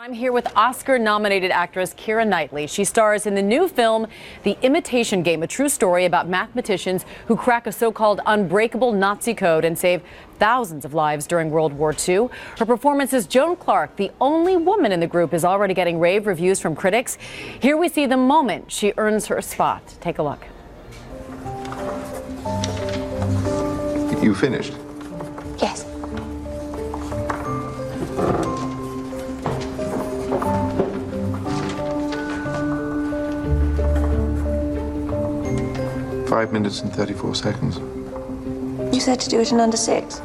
I'm here with Oscar-nominated actress Keira Knightley. She stars in the new film, The Imitation Game, a true story about mathematicians who crack a so-called unbreakable Nazi code and save thousands of lives during World War II. Her performance as Joan Clark, the only woman in the group, is already getting rave reviews from critics. Here we see the moment she earns her spot. Take a look. You finished? Yes. Five minutes and 34 seconds. You said to do it in under 6.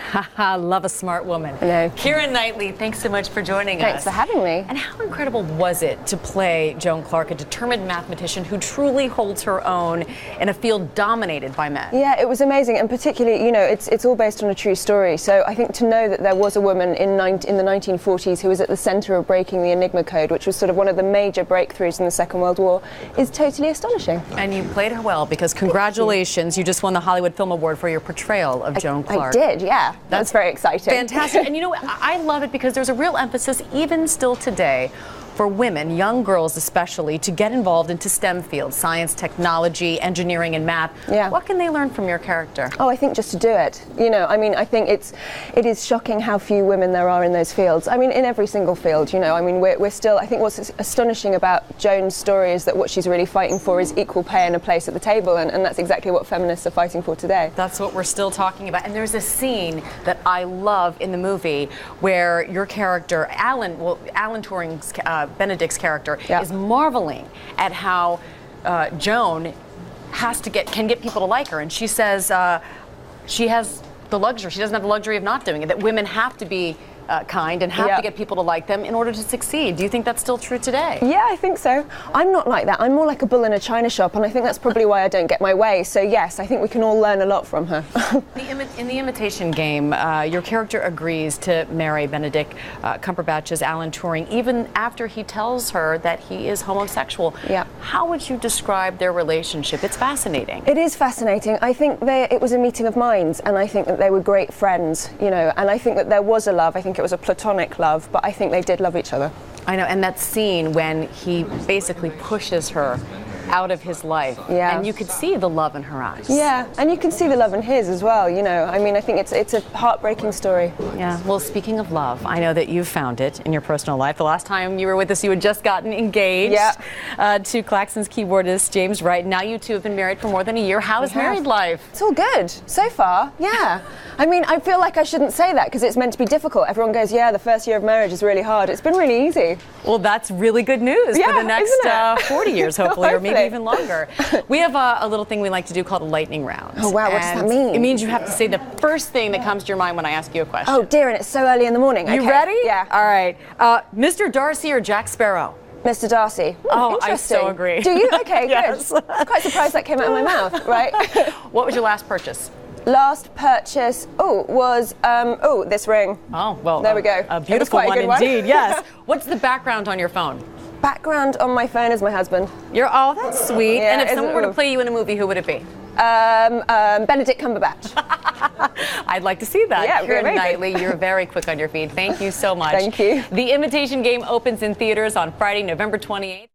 Haha, love a smart woman. Hello. Keira Knightley, thanks so much for joining us. Thanks for having me. And how incredible was it to play Joan Clark, a determined mathematician who truly holds her own in a field dominated by men? Yeah, it was amazing, and particularly, you know, it's all based on a true story. So I think to know that there was a woman in the 1940s who was at the centre of breaking the Enigma code, which was sort of one of the major breakthroughs in the Second World War, is totally astonishing. And you played her well, because congratulations, you just won the Hollywood Film Award for your portrayal of Joan Clark. I did, yeah. That's very exciting. Fantastic. And you know, I love it because there's a real emphasis, even still today, for women, young girls especially, to get involved into STEM fields, science, technology, engineering, and math. Yeah. What can they learn from your character? Oh, I think just to do it. You know, I mean, I think it is shocking how few women there are in those fields. I mean, in every single field, you know. I mean, we're still, I think what's astonishing about Joan's story is that what she's really fighting for is equal pay and a place at the table, and that's exactly what feminists are fighting for today. That's what we're still talking about. And there's a scene that I love in the movie where your character, Alan Turing's Benedict's character, is marveling at how Joan can get people to like her, and she says she has the luxury. She doesn't have the luxury of not doing it. That women have to be kind and have to get people to like them in order to succeed. Do you think that's still true today? Yeah, I think so. I'm not like that. I'm more like a bull in a china shop, and I think that's probably why I don't get my way. So yes, I think we can all learn a lot from her. In the Imitation Game, your character agrees to marry Benedict Cumberbatch's Alan Turing, even after he tells her that he is homosexual. Yeah. How would you describe their relationship? It's fascinating. It is fascinating. I think it was a meeting of minds, and I think that they were great friends, you know, and I think that there was a love. I think it was a platonic love, but I think they did love each other. I know, and that scene when he basically pushes her out of his life, and you could see the love in her eyes. Yeah, and you can see the love in his as well, you know. I mean, I think it's a heartbreaking story. Yeah, well, speaking of love, I know that you've found it in your personal life. The last time you were with us, you had just gotten engaged to Klaxon's keyboardist James Wright. Now you two have been married for more than a year. How is married life? It's all good, so far, yeah. I mean, I feel like I shouldn't say that because it's meant to be difficult. Everyone goes, yeah, the first year of marriage is really hard. It's been really easy. Well, that's really good news for the next 40 years, hopefully, or maybe even longer. We have a little thing we like to do called a lightning round. Oh, wow, what does that mean? It means you have to say the first thing that comes to your mind when I ask you a question. Oh, dear, and it's so early in the morning. You okay. ready? Yeah. All right. Mr. Darcy or Jack Sparrow? Mr. Darcy. Ooh, oh, I so agree. Do you? Okay, yes. Good. I'm quite surprised that came out of my mouth, right? What was your last purchase? Last purchase, was, this ring. Oh, well. There we go. A beautiful one indeed, yes. What's the background on your phone? Background on my phone is my husband. Oh, that's sweet. Yeah, and if someone were to play you in a movie, who would it be? Benedict Cumberbatch. I'd like to see that. Yeah, Keira Knightley, you're very quick on your feet. Thank you so much. Thank you. The Imitation Game opens in theaters on Friday, November 28th.